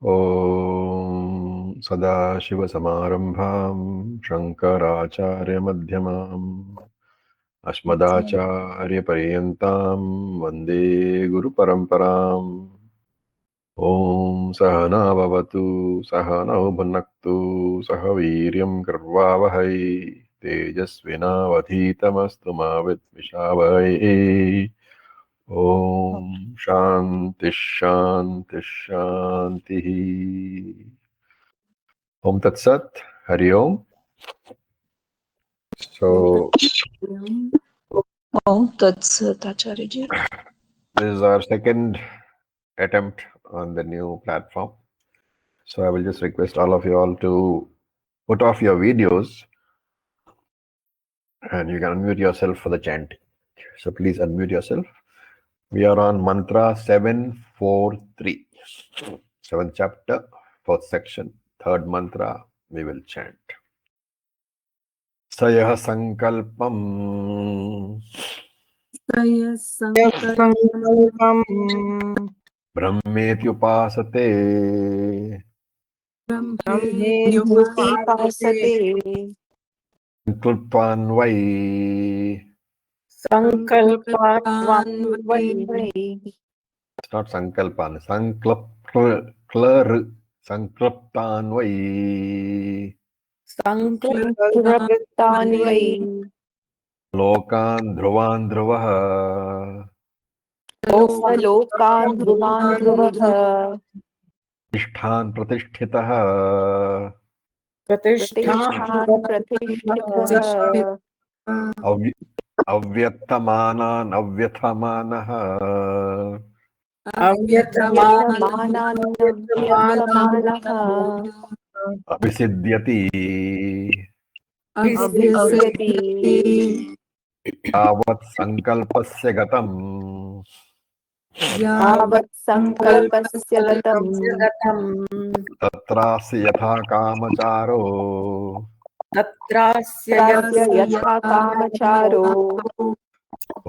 Om Sadashivasamārambhām Shankaraचार्यमध्यमाम् Asmadācāryaparyantāम् Vande Guru Paramparam. Om Sahana Bhavatu Sahana Bhunaktu Sahaviryam Karvavahai Tejasvinavadhitamastu ma Vidvishavahai. Om Shanti Shanti Shanti. Om Tat Sat. Hari Om. So Om Tat Sat, Acharya. this is our second attempt on the new platform. So I will just request all of you all to put off your videos and you can unmute yourself for the chanting. So please unmute yourself. We are on mantra 743. 7th chapter, 4th section, 3rd mantra. We will chant. Sayah sankalpam brahmeti upasate sankalpan vai. It's not sankalpan. Sanklaptan vai. Lokan dhruvan dhruvaha. Pratishthan pratishthitaha. Avyatamanan avyathamanaha. Abhisidhyati. Yavat sankalpasya gatam. Tatrasya yatha kamacharo.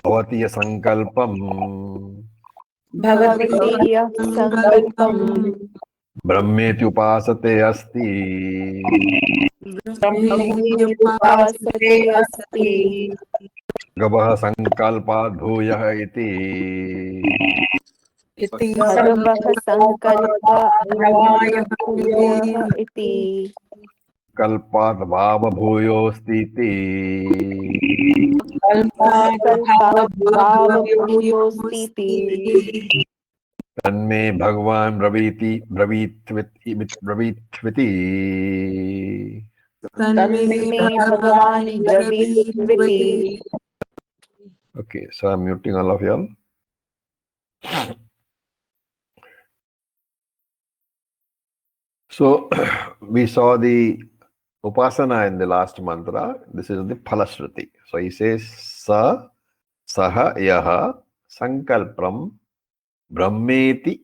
Bhavati sankalpam. Brahmeti upasate asti. Gavaha sankalpa dhuyah iti. Kalpat bhava bhuyostiti. Tanme Bhagwan bravithviti. Okay, so I'm muting all of y'all. So we saw the upasana in the last mantra. This is the phalashruti. So he says saha yaha sankalpam brahmeti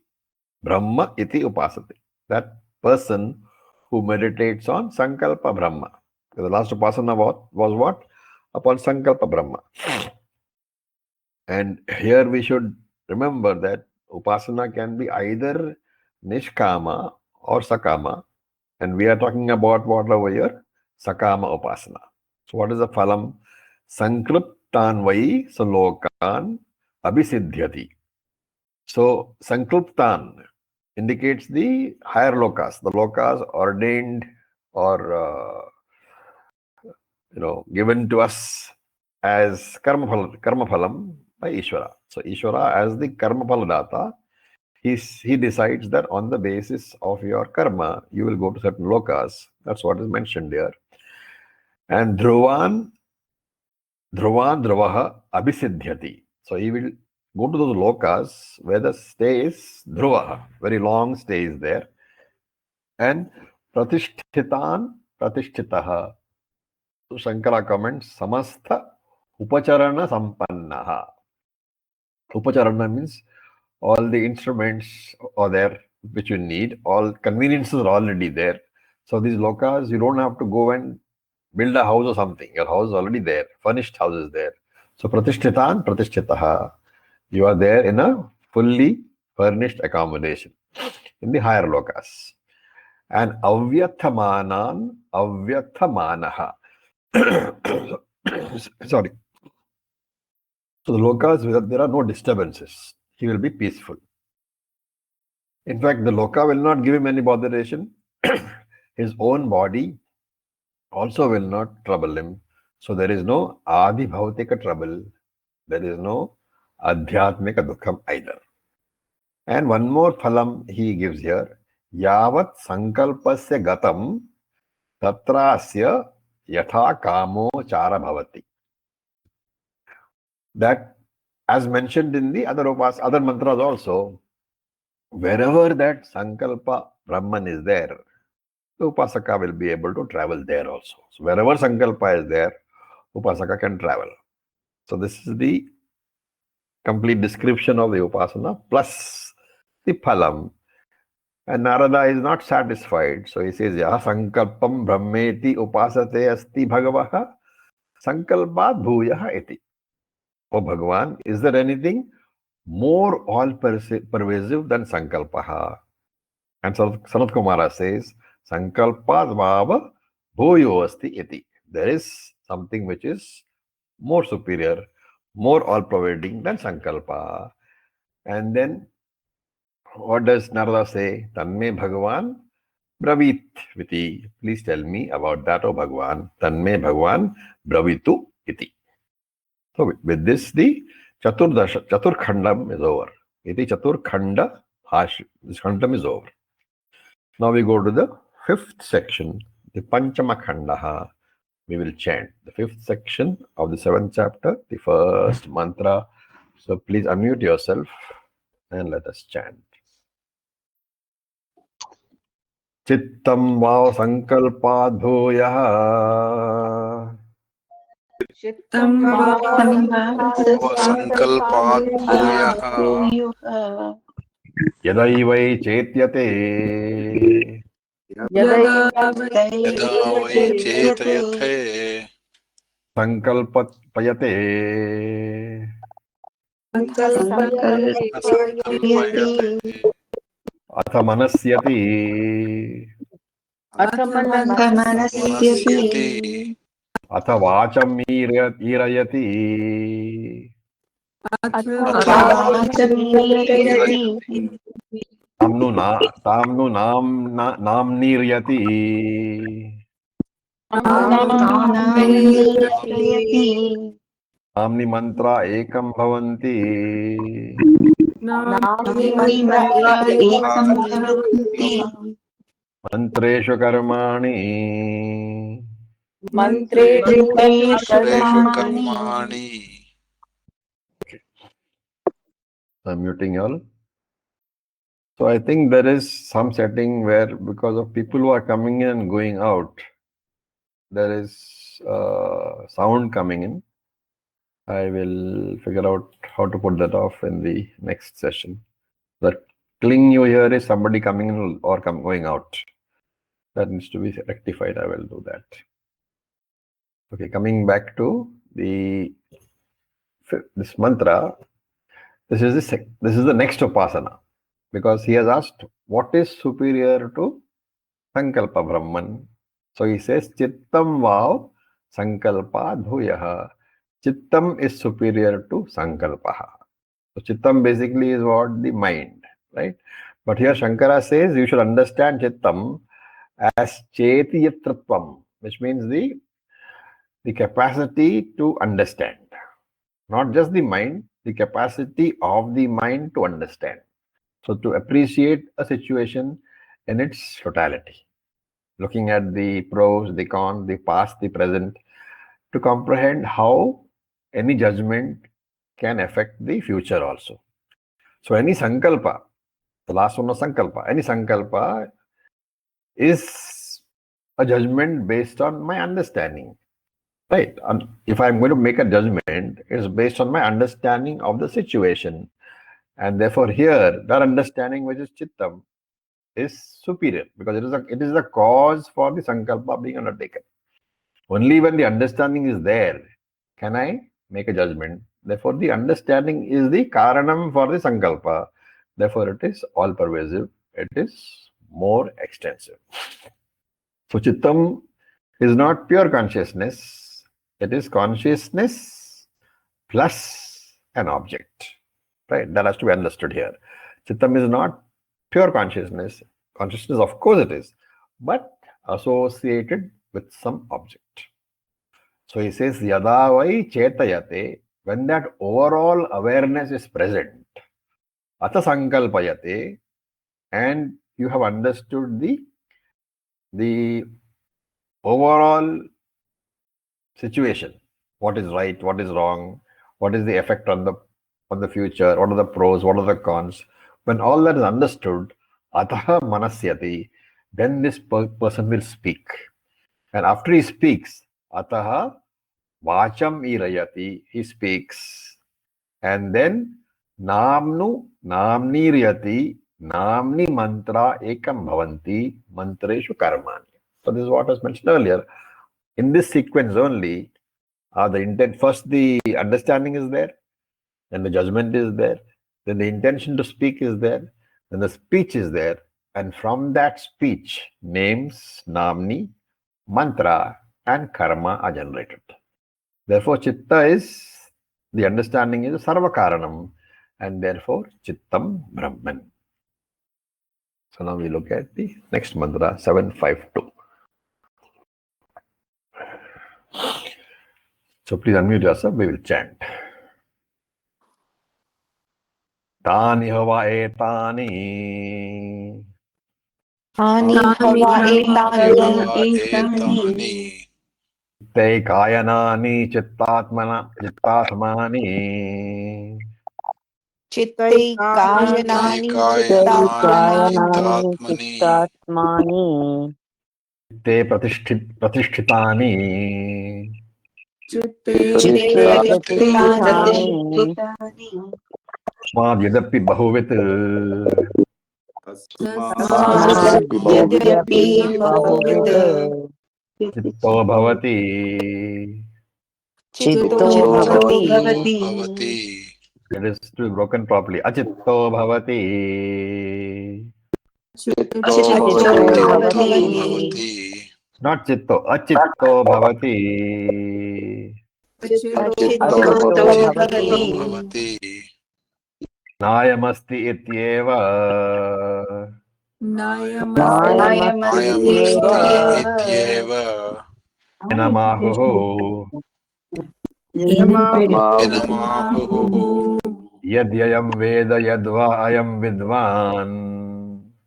brahma iti upasati. That person who meditates on sankalpa brahma. The last upasana was what? Upon sankalpa brahma. And here we should remember that upasana can be either nishkama or sakama. And we are talking about what over here? Sakama upasana. So what is the phalam? Sankliptan vai salokan abhisidhyati. So sankliptan indicates the higher lokas, the lokas ordained or given to us as karma phalam by Ishvara. So Ishvara as the karma phaladata, he decides that on the basis of your karma, you will go to certain lokas. That's what is mentioned here. And dhruvaha abhisidhyati. So he will go to those lokas where the stay is dhruvaha, very long stay is there. And pratishtitaha. So Shankara comments, samastha upacharana sampannaha. Upacharana means all the instruments are there which you need. All conveniences are already there. So these lokas, you don't have to go and build a house or something. Your house is already there. Furnished house is there. So pratishthitan pratishtitaha. You are there in a fully furnished accommodation. in the higher lokas. And avyathamanaha. Sorry. So the lokas where there are no disturbances, he will be peaceful. In fact, the loka will not give him any botheration. His own body also will not trouble him. So there is no adi bhautika trouble. There is no adhyatmika dukkham either. And one more phalam he gives here. Yavat sankalpasya gatam tatrasya yatha kamo chara bhavati. That, as mentioned in the other mantras also, wherever that sankalpa Brahman is there, the Upasaka will be able to travel there also. So wherever sankalpa is there, Upasaka can travel. So this is the complete description of the Upasana plus the phalam. And Narada is not satisfied. So he says, Yaha sankalpam brahmeti upasate asti bhagavaha sankalpat bhuyaha iti. Oh Bhagavan, is there anything more all-pervasive than sankalpaha? And Sanat Kumara says, sankalpat bhava bhuyo asti iti. There is something which is more superior, more all-pervading than sankalpa. And then what does Narada say? Tanme Bhagavan Bravit Viti. Please tell me about that, O Bhagavan. Tanme Bhagavan Bravitu Iti. So with this, the Chaturkhandam is over. Iti Chaturkhanda Hash. This Khandam is over. Now we go to the fifth section, the Panchama Khandaha. We will chant the fifth section of the seventh chapter, the first mantra. So please unmute yourself and let us chant. चित्तं वाव संकल्पाद् भूयः चित्तं संकल्पाद् भूयः यदैवै चेत्यते यदा वै चेतयते संकल्पयते संकल्पयते अथ मनस्यति मनस्यति अथ वाचं ईरयति अथ वाचमीरयति ताम्नु नाम्नीर्यति नाम्नि मन्त्रा एकं भवन्ति मन्त्रेषु कर्माणि मन्त्रेषु कर्माणि. I'm muting you all. So I think there is some setting where, because of people who are coming in and going out, there is sound coming in. I will figure out how to put that off in the next session. The cling you hear is somebody coming in or going out. That needs to be rectified. I will do that. Okay, coming back to this mantra. This is the next upasana, because he has asked what is superior to Sankalpa Brahman. So he says Chittam Vav Sankalpa Bhuyaha. Chittam is superior to Sankalpaha. So Chittam basically is what? The mind, right? But here Shankara says you should understand Chittam as Chetiyatratvam, which means the capacity to understand. Not just the mind, the capacity of the mind to understand. So to appreciate a situation in its totality, looking at the pros, the cons, the past, the present, to comprehend how any judgment can affect the future also. So any sankalpa, the last one was sankalpa, any sankalpa is a judgment based on my understanding. Right. And if I'm going to make a judgment, it's based on my understanding of the situation. And therefore here, that understanding, which is Chittam, is superior, because it is the cause for the Sankalpa being undertaken. Only when the understanding is there, can I make a judgment. Therefore, the understanding is the Karanam for the Sankalpa. Therefore, it is all pervasive. it is more extensive. So Chittam is not pure consciousness, it is consciousness plus an object. Right? That has to be understood here. Chittam is not pure consciousness. Consciousness, of course, it is, but associated with some object. So he says, Yada vai chetayate, when that overall awareness is present, ata sankalpayate, and you have understood the overall situation, what is right, what is wrong, what is the effect on the future, what are the pros, what are the cons. When all that is understood, ataha manasyati, then this person will speak. And after he speaks, ataha vacham irayati, he speaks. And then namnu namniriyati, namni mantra ekam bhavanti, mantreshu karmani. So this is what was mentioned earlier. In this sequence only, the intent, first the understanding is there, then the judgment is there, then the intention to speak is there, then the speech is there, and from that speech, names, namni, mantra, and karma are generated. Therefore, chitta is, the understanding is sarva karanam, and therefore chittam brahman. So now we look at the next mantra, 752. So please unmute yourself, we will chant. Tani hava etani Ani hava etani etani te kayanani chittatmani chitte kayanani kayanani chittatmani chittatmani चित्तात्मानि te pratisthitani chitte चित्ते pratishthitani प्रतिष्ठितानि madyapi bahuvit tasmaad yadyapi यद्यपि bahuvid बहुविध चित्तो भवति चित्तो चित्तो भवति bhavati it is to be broken properly achitto bhavati achitto अचित्तो achitto भवति bhavati bhavati not chitto achitto bhavati achitto अचित्तो achitto भवति bhavati bhavati नायमस्ति इत्येव nayamasti नायमस्त्येव ayamasti ityeva ityeva नमाहुः enamahuhu यद्ययं वेद यद्वा अयं विद्वान्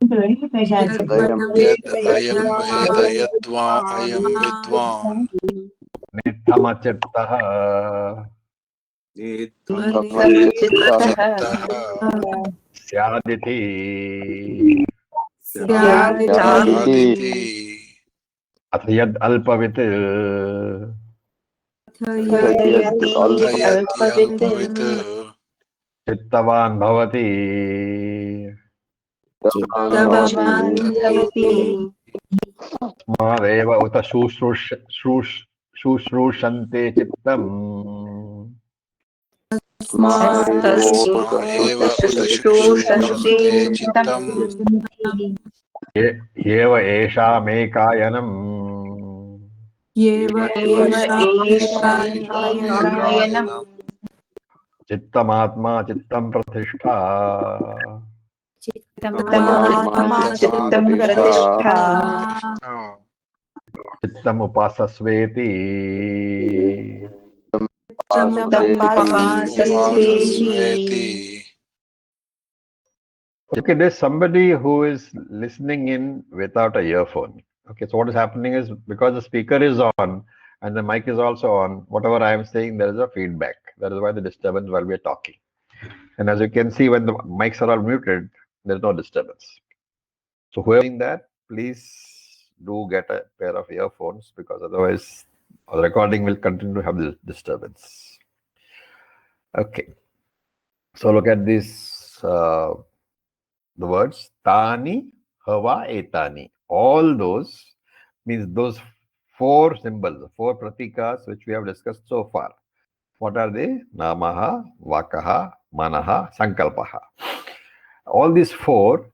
yad ayam veda yadva ayam vidvan नित्थमचित्तः चित्तः स्यादिति syaditi aditi अथ यद् अल्पवित् यदि अथयत् अल्पवित् अल्पवित् चित्तवान् भवति चित्तवान् भवति स्मादेव उत शुश्रूषन्ते चित्तम् तस्मात् तस्मा एव उत शुश्रूषन्ते शुश्रूषन्ते चित्तम् चित्तम् ह्येव एषामेकायनम् एव एव एषामेकायनम् एषामेकायनम् चित्तमात्मा चित्तं प्रतिष्ठा चित्तमात्मा चित्तं चित्तमात्मा प्रतिष्ठा चित्तं प्रतिष्ठा चित्तम् उपासस्वेति चित्तमुपासस्वेति उपासस्वेति Okay, there's somebody who is listening in without a earphone. Okay, so what is happening is because the speaker is on and the mic is also on, whatever I am saying, there is a feedback. That is why the disturbance while we are talking. And as you can see, when the mics are all muted, there's no disturbance. So whoever is doing that, please do get a pair of earphones because otherwise the recording will continue to have this disturbance. Okay. So look at this, the words Tani, Hava, Etani. All those means those four symbols, four pratikas which we have discussed so far. What are they? Namaha, Vakaha, Manaha, Sankalpaha. All these four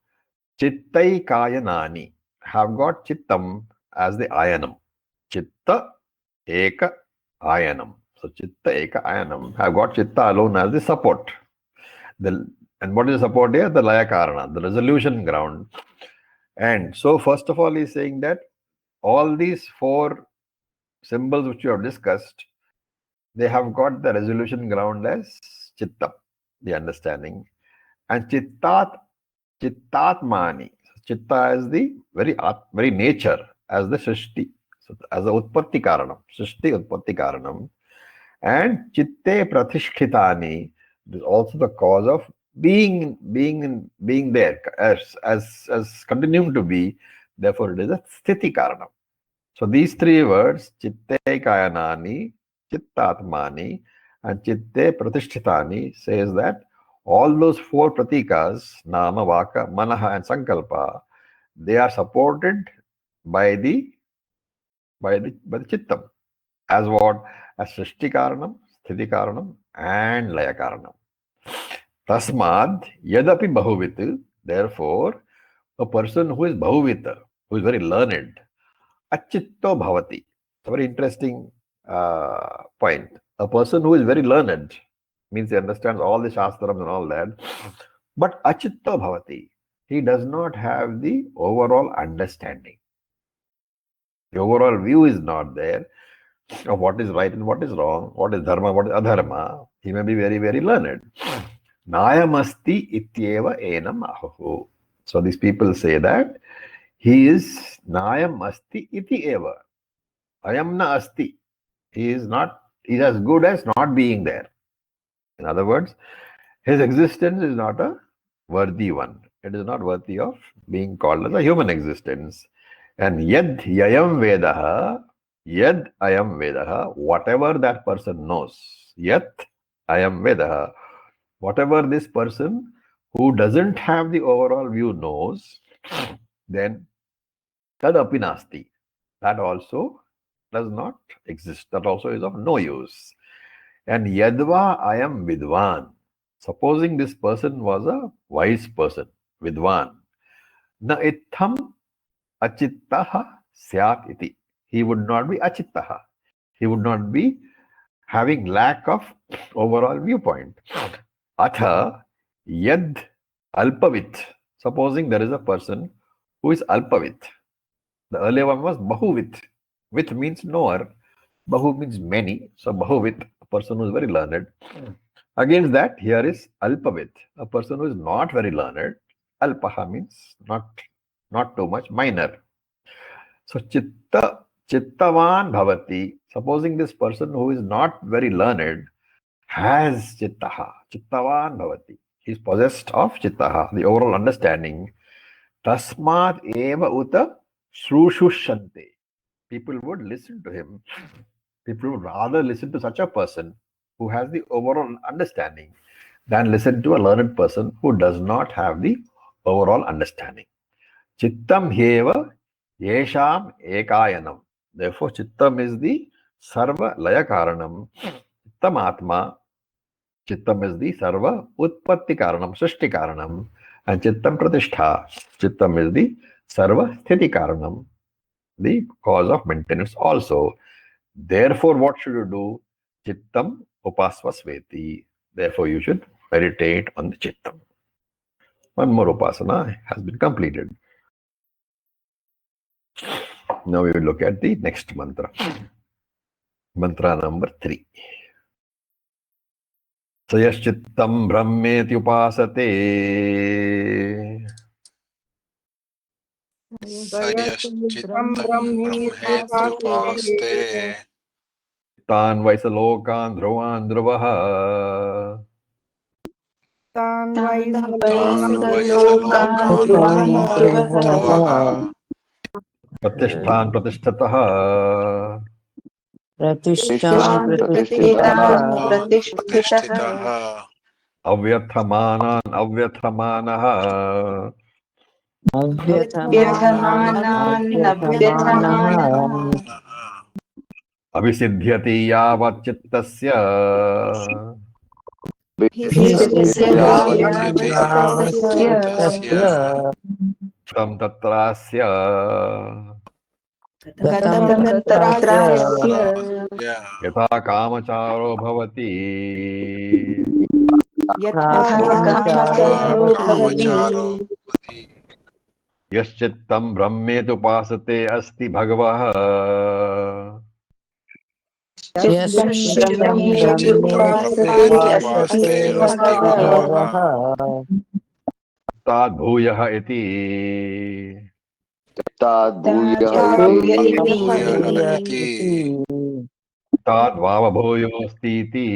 Chittai kayanani have got chittam as the ayanam. Chitta eka ayanam. So chitta eka ayanam have got chitta alone as the support. And what is the support here? The laya karana, the resolution ground. And so first of all, he's saying that all these four symbols which you have discussed, they have got the resolution ground as chitta, the understanding. And chittatmani. Chitta is the very nature, as the srishti, so as the utpatti karanam, srishti utpatti karanam. And chitte pratisthitani is also the cause of being there as continuing to be. Therefore, it is a sthiti karanam. So these three words, chitte kayanani, chittatmani, and chitte pratisthitani, says that all those four pratikas, nama, vaka, manaha, and sankalpa, they are supported by the chittam. As what? As srishti karanam, sthiti karanam, and laya karanam. Tasmad yadapi bahuvit. Therefore, a person who is bahuvit, who is very learned, achitto bhavati. It's a very interesting point. A person who is very learned means he understands all the shastrams and all that, but achitto bhavati. He does not have the overall understanding. The overall view is not there of what is right and what is wrong, what is dharma, what is adharma. He may be very, very learned. Nayamasti ityeva enam ahu. So these people say that he is nayam asti iti eva. Ayam na asti. He is as good as not being there. In other words, his existence is not a worthy one. It is not worthy of being called as a human existence. And yad yayam vedaha, yad ayam vedaha, whatever that person knows, yat ayam vedaha, whatever this person who doesn't have the overall view knows, then tadapi nasti, that also does not exist. That also is of no use. And yadva ayam vidvan, supposing this person was a wise person, vidvan, na itham achittaha syat iti. He would not be achittaha. He would not be having lack of overall viewpoint. Atha yad alpavit. Supposing there is a person who is alpavit. The earlier one was bahuvit. Vit means knower. Bahu means many. So bahuvit, a person who is very learned. Against that, here is alpavit, a person who is not very learned. Alpaha means not too much, minor. So chittavan bhavati. Supposing this person who is not very learned has chittaha, chittavan bhavati. He is possessed of chittaha, the overall understanding. Tasmat eva uta shrushushante. People would listen to him. People would rather listen to such a person who has the overall understanding than listen to a learned person who does not have the overall understanding. Chittam heva yesham ekayanam. Therefore, chittam is the sarva laya karanam. Chittam atma. Chittam is the sarva utpatti karanam, srishti karanam. And chittam pratishtha. Chittam is the sarva sthiti karanam, the cause of maintenance also. Therefore, what should you do? Chittam upasvasveti. Therefore, you should meditate on the chittam. One more upasana has been completed. Now we will look at the next mantra. Mantra number 3. Sayaschittam brahmeti upasate. Sayaschittam brahmetyupaste. Tan vaisalokan dhruvan dhruvaha. Tan Vaisalokan vaisalokan dhruvaha. Pratishthan pratishthataha. Pratishthan Pratishthan Pratishtitaha Pratishtitaha. Avyarthamanan avyarthamanaha. Avyatamanan Vyarthamanan Avyathamanaha Avyarthamanaha. Abhisidhyati yavat chittasya. भिषिद्यावचित्तस्य तं तत्रास्य गतं तत्रास्य यथा कामचारो भवति यथा कामचारो भवति कामचारो भवति यश्चित्तं ब्रह्मेतुपासते अस्ति भगवः यश्चित्तं चित्तं ब्रह्मेत्युपासते ब्रह्मेत्युपासते अस्ति भगवः ताद्भूयः इति भूयः इति ताद्वावभूयोऽस्तीति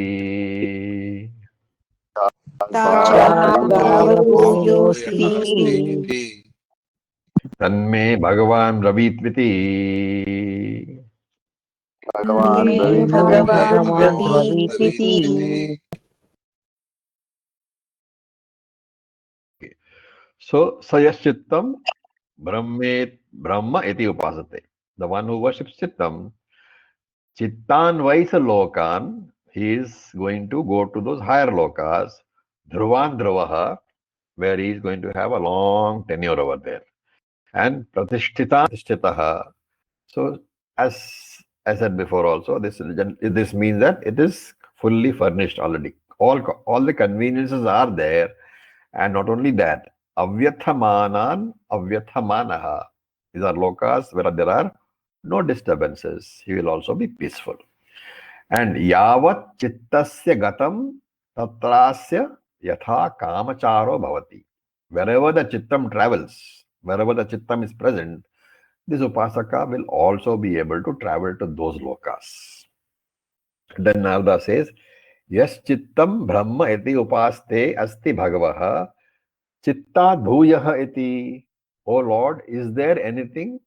तावभूयोऽस्तीति भूयोऽस्तीति तन्मे भगवान् ब्रवीत्विति भगवान् ब्रवीत्विति So sayashchittam Brahma iti upasate. The one who worships Chittam, Chittan vaisa lokan, he is going to go to those higher lokas, Dhruvan Dhruvaha, where he is going to have a long tenure over there. And Pratishtitaha. So as I said before also, this means that it is fully furnished already. All the conveniences are there, and not only that, Avyatthamanan Avyathamanaha. These are lokas where there are no disturbances. He will also be peaceful. And Yavat Chittasya Gatam Tatrasya Yatha Kamacharo Bhavati. Wherever the Chittam travels, wherever the Chittam is present, this Upasaka will also be able to travel to those lokas. Then Narada says, Yas Chittam Brahma iti upaste asti Bhagavaha Chitta Bhuyaha iti. O Lord, is there anything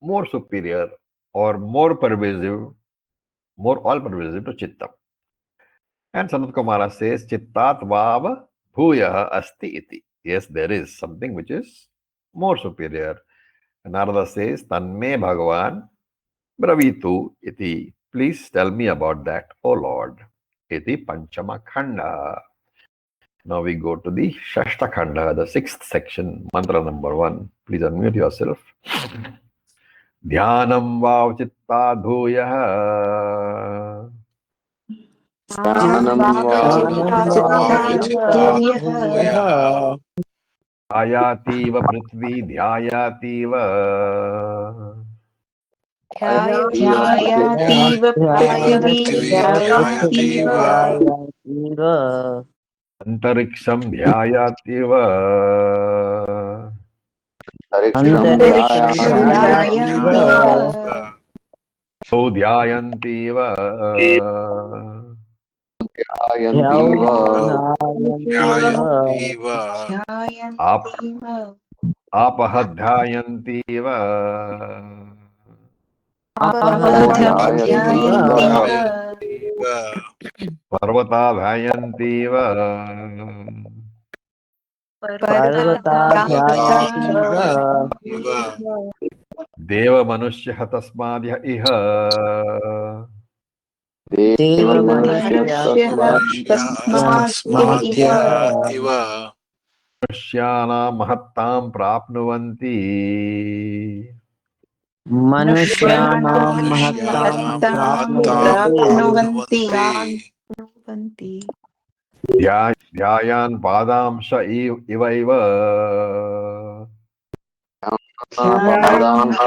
more superior or more pervasive, more all-pervasive to Chittam? And Sanat Kumara says, Chittat Vava Bhuyaha asti iti. Yes, there is something which is more superior. And Narada says, Tanme Bhagavan Bravitu iti. Please tell me about that, O Lord. Iti Panchama Khanda. Now we go to the Shashta Khanda, the sixth section, mantra number 1. Please unmute yourself. Dhyanam vav chitta bhuyah भूयः Dhyayativa prithvi dhyayativa ध्यायातीव पृथिवी पृथिवी ध्यायतीव ध्यायतीव Antariksham dhyayativa अन्तरिक्षं अन्तरिक्षं ध्यायातीव ध्यायातीव Sau dhyayantiva ह्यौ ध्यायन्तीव ध्यायन्तीव Apahadhyayantiva अपहध्यायन्तीव ध्यायन्तीव Parvatadhyayantiva पर्वताध्यायन्तीव पर्वताध्यायन्तीव Deva Manushya Tasmadhya Iha देवमनुष्यः मनुष्यास्तस्माद्य तस्माद्यः इव Manushyana Mahattam Prapnuvanti मनुष्याणां महत्तां मनुष्याणां महत्तां प्राप्नुवन्ति प्राप्नुवन्ति Dhyayan Padamsha Ivaiva पादांश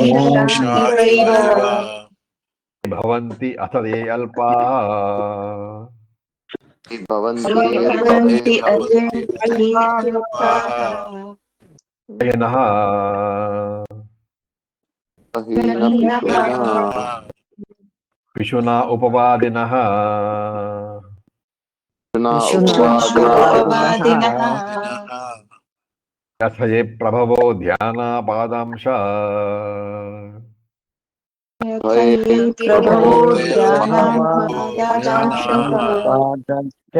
इव इव Bhavanti Athade Alpaha भवन्ति अल्पाः Yanaha Pishuna Upavadinaha विशुनोपवादिनः दिनः Yathaye Prabhavo Dhyana Padamsha प्रभवो ध्यानाः ध्यानापादश्च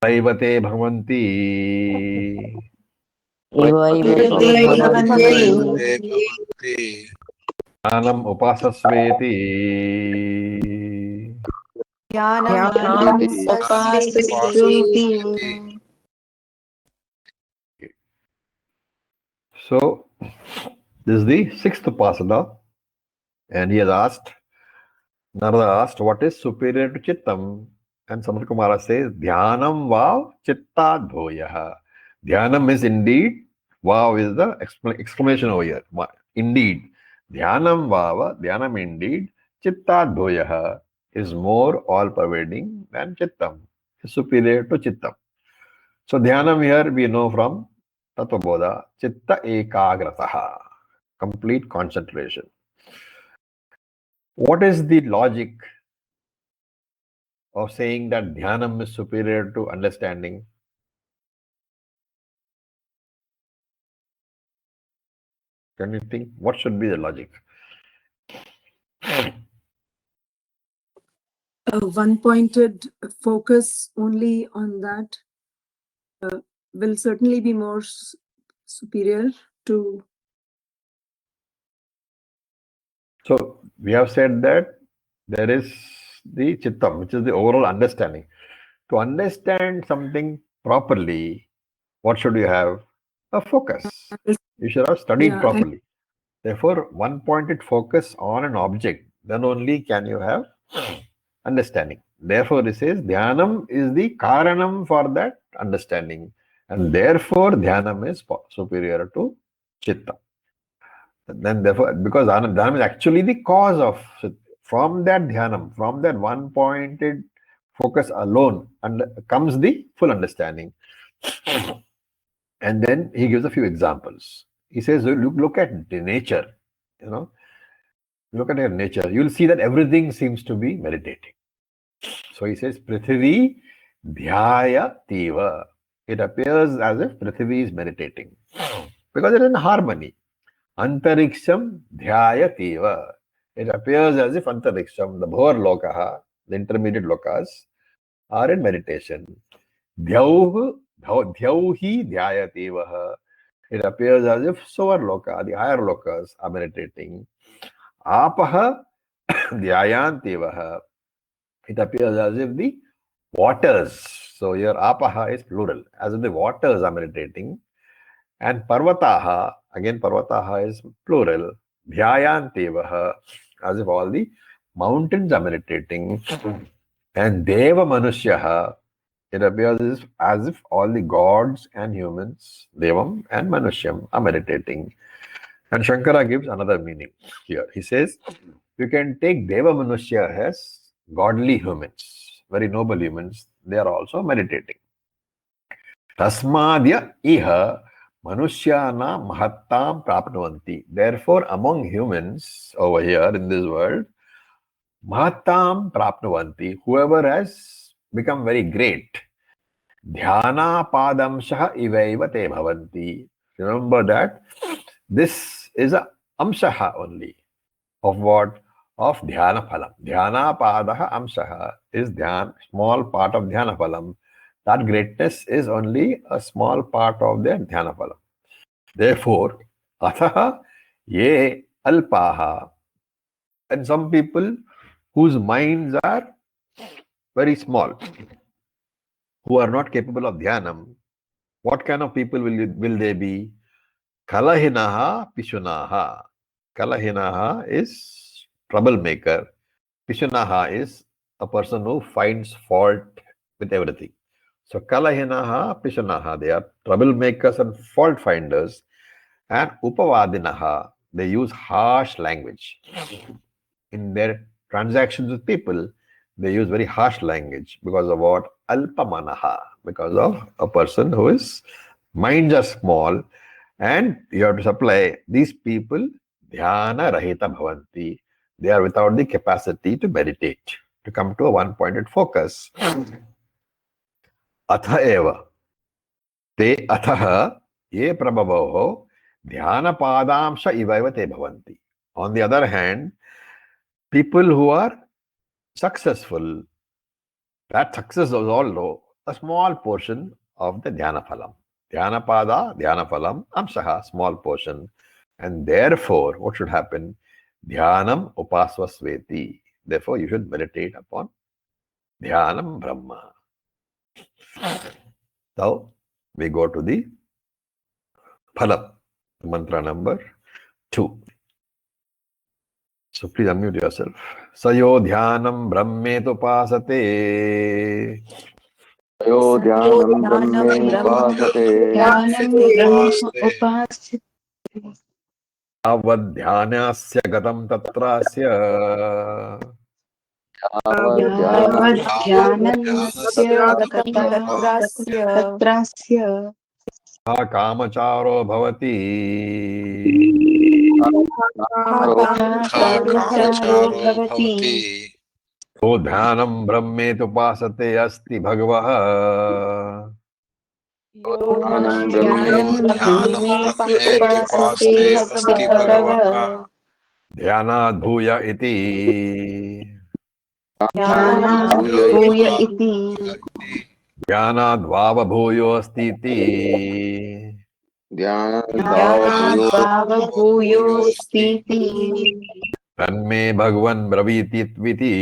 Daivate Bhavanti इवैवते भवन्ति ते भवन्ति Jnanam Upasasveti Dhyanamupassati. So, this is the sixth upasana, and he has asked, Narada asked, what is superior to Chittam? And Samar Kumara says, Dhyanam Vav Chitta Dhoyaha. Dhyanam is indeed, Vav is the exclamation over here. Indeed. Dhyanam Vava, Dhyanam indeed, Chitta Dhoyaha is more all pervading than Chittam, is superior to Chittam. So Dhyanam here we know from Tattva Chitta Ekagrataha, complete concentration. What is the logic of saying that Dhyanam is superior to understanding? Can you think? What should be the logic? One-pointed focus only on that will certainly be more superior to. So we have said that there is the Chittam, which is the overall understanding. To understand something properly, what should you have? A focus. You should have studied properly. Therefore, one-pointed focus on an object, then only can you have understanding. Therefore, it says Dhyanam is the Karanam for that understanding. And therefore, Dhyanam is superior to Chitta. Then therefore, because Dhyanam is actually the cause of, from that Dhyanam, from that one-pointed focus alone, and comes the full understanding. And then he gives a few examples. He says, look at the nature, look at your nature. You'll see that everything seems to be meditating. So he says, Prithvi dhyaya tiva. It appears as if Prithvi is meditating because it is in harmony. Antariksham dhyaya tiva. It appears as if Antariksham, the Bhor Lokaha, the intermediate lokas, are in meditation. Dhyauhi dhyayatevaha. It appears as if Sovar Loka, the higher lokas, are meditating. Apaha dhyayantevaha. It appears as if the waters, so here apaha is plural, as if the waters are meditating. And parvataha, again parvataha is plural, dhyayantevaha, as if all the mountains are meditating. And deva manusyaha, it appears as if all the gods and humans, devam and manushyam, are meditating. And Shankara gives another meaning here. He says, you can take deva manusya as godly humans, very noble humans. They are also meditating. Tasmadya iha manushyana mahattam prapnuvanti. Therefore, among humans over here in this world, mahattam prapnuvanti, whoever has become very great, dhyana padamshaha ivaiva te bhavanti. Remember that this is a amshaha only of what? Of dhyana phalam. Dhyana padaha amshaha is dhyan, small part of dhyana phalam. That greatness is only a small part of their dhyana phalam. Therefore, athaha ye alpaha. And some people whose minds are very small, who are not capable of dhyanam, what kind of people will they be? Kalahinaha pishunaha. Kalahinaha is troublemaker. Pishunaha is a person who finds fault with everything. So Kalahinaha, Pishunaha, they are troublemakers and fault finders. And Upavadinaha, they use harsh language. In their transactions with people, they use very harsh language because of what? Alpamanaha, because of a person whose minds are small, and you have to supply these people dhyana rahita bhavanti. They are without the capacity to meditate, to come to a one-pointed focus. Atha eva te athaha ye prabhavoho dhyana padamsha ivaiva te bhavanti. On the other hand, people who are successful, that success is also a small portion of the dhyana phalam. Dhyana pada, dhyana phalam, amshaha, small portion. And therefore, what should happen? Dhyanam upasvasveti. Therefore, you should meditate upon Dhyanam Brahma. Now we go to the Phalam, mantra number 2. So please unmute yourself. Sayo dhyanam brahmetu pasate. यो ध्यानं ब्रह्मेवासते ध्यानं ब्रह्म उपास्य Avadhyanasya gatam tatrasya. यावद्ध्यानस्य गतः तत्रास्य Kamacharo bhavati. तथा कामचारो भवति So dhyanam brahmetu pasate asti bhagavah. ध्यानं ब्रह्मे ध्यानं ब्रह्मेति उपासते अस्ति भगवः Dhyanad bhuya iti. ध्यानात् भूय इति Dhyanad vava bhuyo asti iti. ध्यानात् भावभूयोऽस्तीति तन्मे भगवन् ब्रवीति त्विति.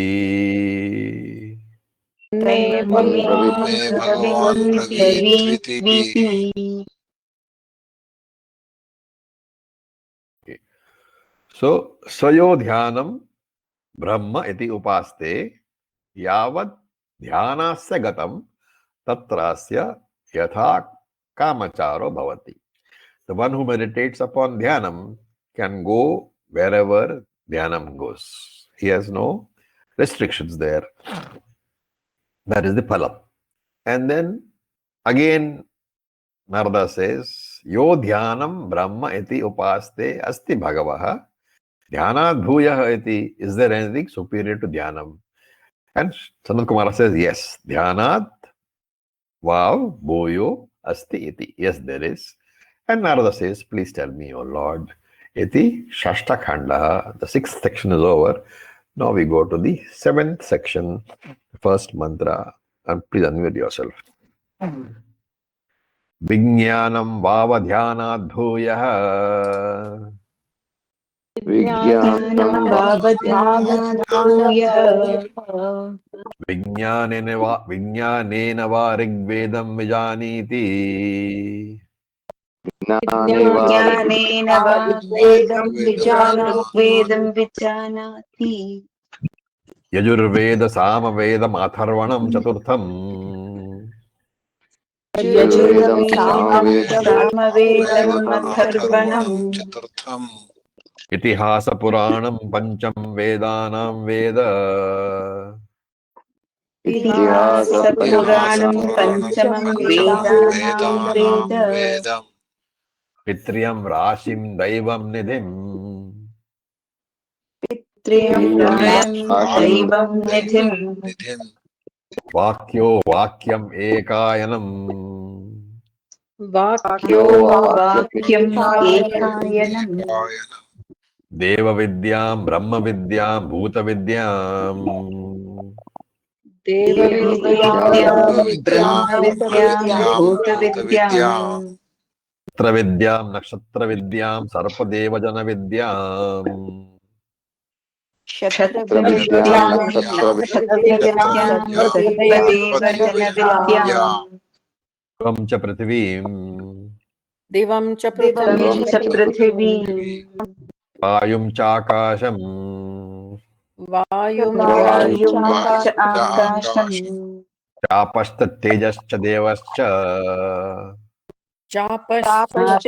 तन्मे भगवान् ब्रवीत्विति So, sayo dhyanam brahma iti upaste yavat dhyanasya gatam tatrasya yatha kamacharo bhavati. The one who meditates upon dhyanam can go wherever dhyanam goes. He has no restrictions there. That is the phalam. And then again Narada says, Yo dhyanam brahma iti upaste asti bhagavaha dhyanad bhuyah iti. Is there anything superior to dhyanam? And Sanat Kumara says, yes, dhyanad vav bhuyo asti iti. Yes, there is. And Narada says, please tell me, O Lord, iti shashta khanda. The 6th section is over. Now we go to the 7th section, first mantra. And please unmute yourself. Vijnanam vava dhyanad bhuyah. विज्ञानं भावध्यानात् भूयः विज्ञानेन वा ऋग्वेदं विजानीति. ज्ञानेन वा ऋग्वेदं विजानाति यजुर्वेद सामवेदम् अथर्वणं चतुर्थम्. यजुर्वेदं सामवेदं सामवेदम् अथर्वणम् इतिहास पुराणं पंचम वेदानां वेद. इतिहासपुराणं पञ्चमं वेदानां वेद पित्र्यं राशिं दैवं निधिम्. त्रियं दैवं निधिम् वाक्यो वाक्यम् एकायनम्. वाक्यो वाक्यम् एकायनम् देवविद्यां ब्रह्मविद्यां भूतविद्याम्. देवविद्यां ब्रह्मविद्यां भूतविद्याम् विद्यां नक्षत्रविद्यां सर्पदेवजनविद्याम्. क्षत्रविद्यां नक्षत्रविद्यां सर्वदेवजनविद्याम् त्वं च पृथिवीम् Devam cha त्वं च पृथिवीम् वायुं चाकाशम् Vayum वायुं च आकाशम् चापश्च देवश्च आपश्च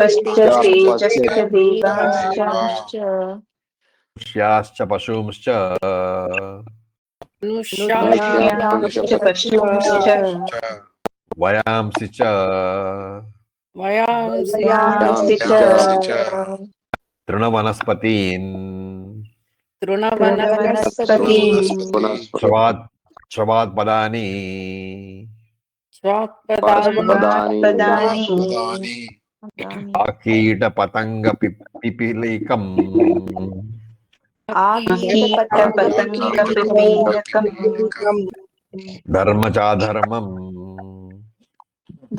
तेजश्च देवाश्च मनुष्याश्च पशूंश्च मनुष्याश्च पशूंश्च वयांसि च वयांसि च तृणवनस्पतीन् तृणवनस्पतीन् श्रवात्पदानि स्वात्पदानि कीटपतङ्गपिपीलिकम् कीटपतङ्गपिपीलकम् धर्मचाधर्मम्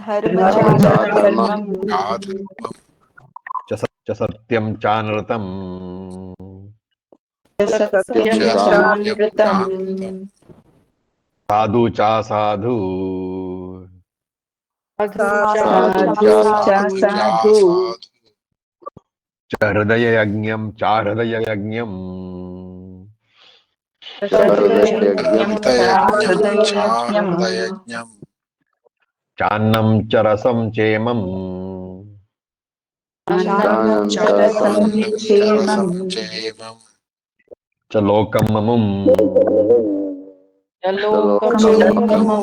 धर्मचाधर्मम् च सत्यं चानृतम् सत्यं चानृतम् Sadhu cha sadhu. Sadhu cha sadhu. Cha hridaya yajnam, cha hridaya yajnam. Hridayajnam cha hridayajnam. Channam charasam chemam. Annam charasam chemam. Chalokam mamum. Lokamam.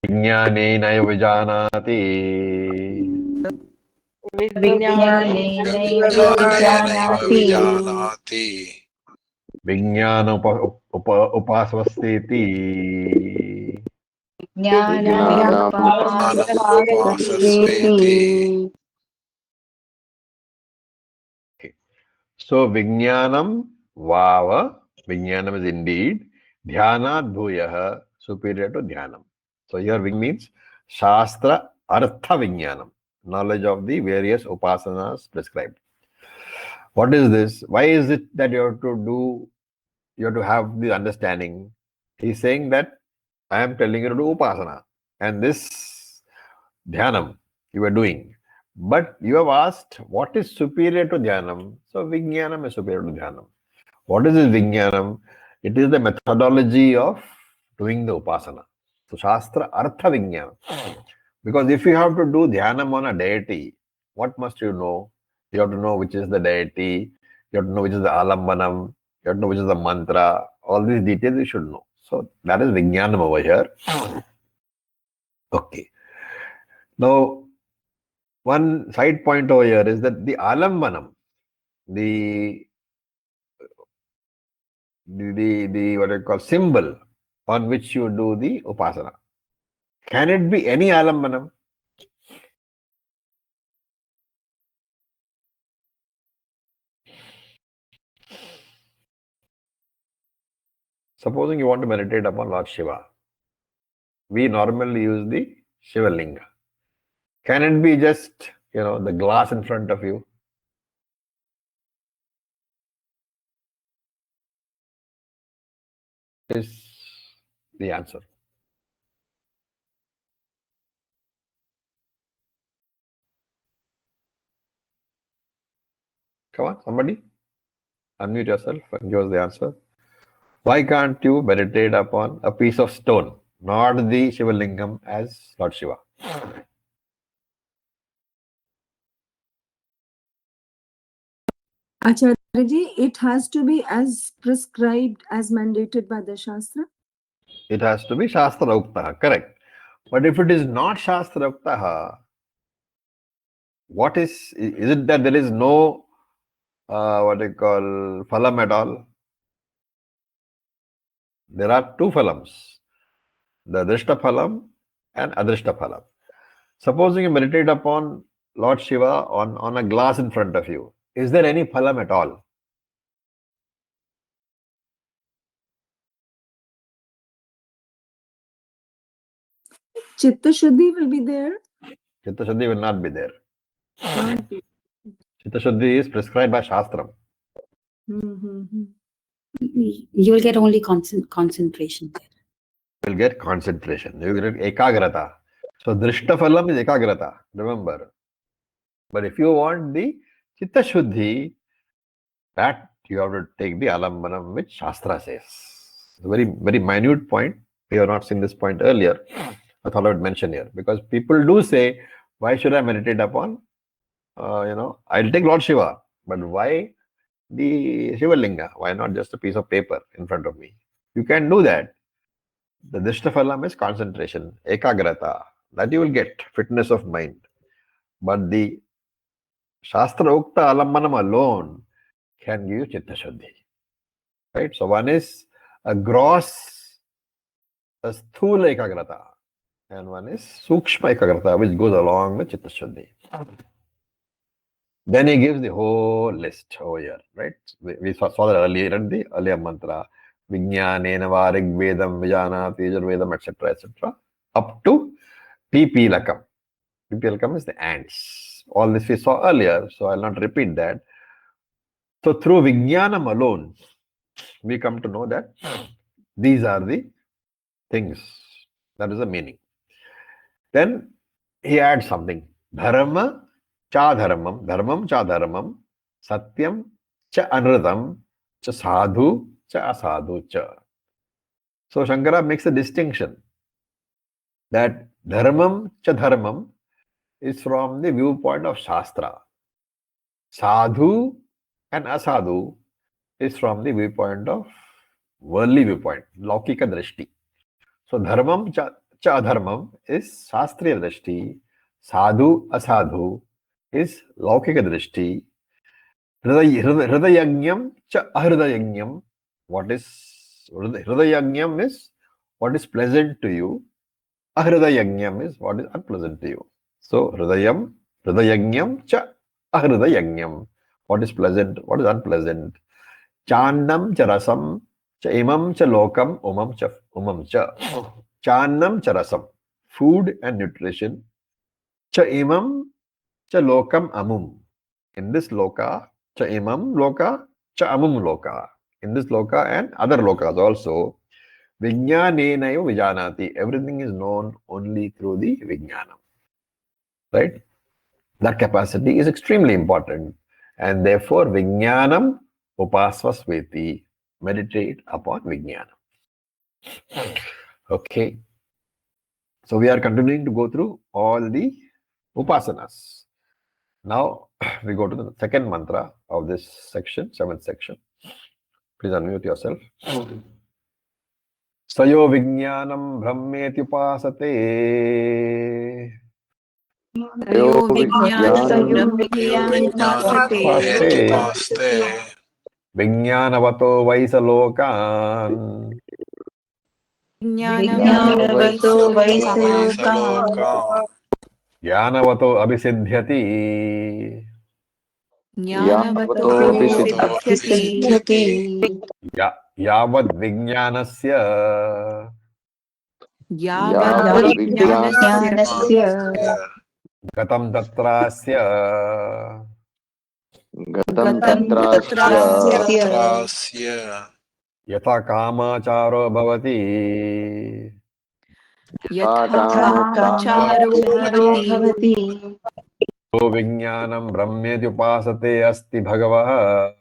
Vijnanena vijanati. Vijnanenaiva vijanati. Vijnana upasvastiti. Jnanam upasveti. So Vijnanam Vava, Vijnanam is indeed, Dhyanat Bhuyaha, superior to Dhyanam. So here Vijnana means Shastra Artha Vijnanam, knowledge of the various upasanas prescribed. What is this? Why is it that you have to have the understanding? He's saying that I am telling you to do upasana and this Dhyanam you are doing. But you have asked what is superior to Dhyanam. So Vijnanam is superior to Dhyanam. What is this Vijnanam? It is the methodology of doing the upasana. So Shastra Artha Vijnanam. Because if you have to do Dhyanam on a deity, what must you know? You have to know which is the deity, you have to know which is the alambanam, you have to know which is the mantra, all these details you should know. So that is Vijnanam over here. Okay. Now, one side point over here is that the alambanam, the what do you call symbol on which you do the upasana. Can it be any alambanam? Supposing you want to meditate upon Lord Shiva, we normally use the Shiva Linga. Can it be just the glass in front of you? Is the answer. Come on, somebody. Unmute yourself and give us the answer. Why can't you meditate upon a piece of stone, not the Shiva Lingam as Lord Shiva? Acharyaji, it has to be as prescribed, as mandated by the Shastra? It has to be Shastra Uktaha, correct. But if it is not Shastra Uktaha, what is it that there is no what they call phalam at all? There are two phalams, the Drishta phalam and Adrishta phalam. Supposing you meditate upon Lord Shiva on a glass in front of you, is there any phalam at all? Chitta Shuddhi will be there? Chitta Shuddhi will not be there. Not be. Chitta Shuddhi is prescribed by Shastram. You will get only concentration there. You will get concentration. You will get ekagrata. So Drishta phalam is ekagrata, remember. But if you want the Chitta Shuddhi, that you have to take the alambanam which Shastra says. It's a very, very minute point. We have not seen this point earlier. I thought I would mention here because people do say, why should I meditate upon? I'll take Lord Shiva, but why the Shiva Linga? Why not just a piece of paper in front of me? You can do that. The Drishta phalam is concentration, ekagrata, that you will get, fitness of mind. But the Shastra Ukta alambanam alone can give you Chitta Shuddhi. Right? So one is a gross, a sthula ekagrata, and one is Sukshma ekagrata, which goes along with Chitta Shuddhi. Then he gives the whole list over here, right? We saw that earlier in the earlier mantra, Vijnanena Varig Vedam Vijana Tejar Vedam, etc., etc., up to Pipilakam. Pipilakam is the ants. All this we saw earlier, so I'll not repeat that. So through Vijnanam alone, we come to know that These are the things. That is the meaning. Then he adds something. Dharma cha dharmam, dharmam cha dharmam, satyam cha anradam, cha sadhu cha asadhu cha. So Shankara makes a distinction that dharmam cha dharmam is from the viewpoint of Shastra. Sadhu and asadhu is from the viewpoint of worldly viewpoint, laukika drishti. So dharmam cha adharmam is shastriya drishti. Sadhu asadhu is laukika drishti. Hridayagnyam cha ahridayagnyam. What is hridayagnyam is what is pleasant to you. Ahridayagnyam is what is unpleasant to you. So hridayagnyam cha ahridayagnyam. What is pleasant, what is unpleasant. Chandam cha rasam cha imam cha lokam umam cha. Channam cha rasam. Food and nutrition. Cha imam cha lokam amum. In this loka, cha imam loka, cha amum loka. In this loka and other lokas also, vijnanenaiva vijanati. Everything is known only through the vijnanam. Right? That capacity is extremely important. And therefore, vijnanam upasvasveti. Meditate upon vijnanam. Okay. So we are continuing to go through all the upasanas. Now we go to the second mantra of this section, seventh section. Please unmute yourself. Sayo vijnanam brahmeti upasate. तयो विज्ञानं ब्रह्मेत्युपासते Vijnanavato vaisalokan. विज्ञानवतो वैसलोकान् Jnanavato abhisidhyati. ज्ञानवतो ज्ञानवतोऽपि अभ्यसिद्ध्यति Yavad vijnanasya. यावद्विज्ञानस्य यावद्विज्ञानस्य Gatam tatrasya. गतं गतं तत्रास्य तत्रास्य Yata kamacharo bhavati. यथा कामचारो कामचारो भवति भवति So vijnanam brahmeti upasate asti bhagavah.